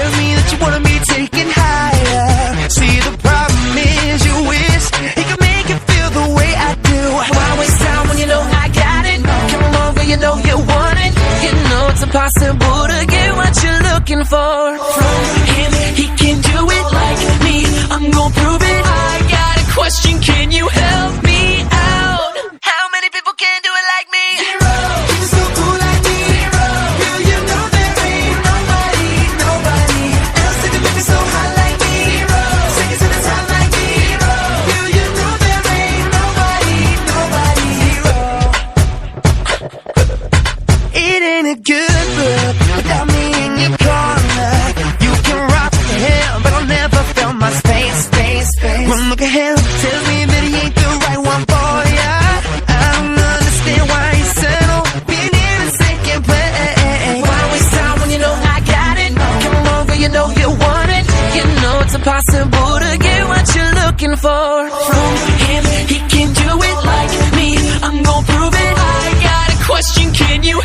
tells me that you wanna be taken higher. See, the problem is you wish he could make you feel the way I do. Why waste time when you know I got it? Come over, you know you want it. You know it's impossible to get what you're looking for from him. He can do it like me, I'm gonna prove it. I got a question, can you help me out? How many people can do it like me? Zero. You're so cool like me. Zero. Girl, you know there ain't nobody else that can make me so hot like me. Zero. Take it to the top like me. Zero. Girl, you know there ain't nobody. Zero. It ain't a good look without me in your corner. You can rock the hell, but I'll never feel my space. One look at him, tells me that he ain't the right one for ya. I don't understand why he settled being here in second place. Why waste time when you know I got it? Come over, you know you want it. You know it's impossible to get what you're looking for from him. He can do it like me, I'm gonna prove it. I got a question, can you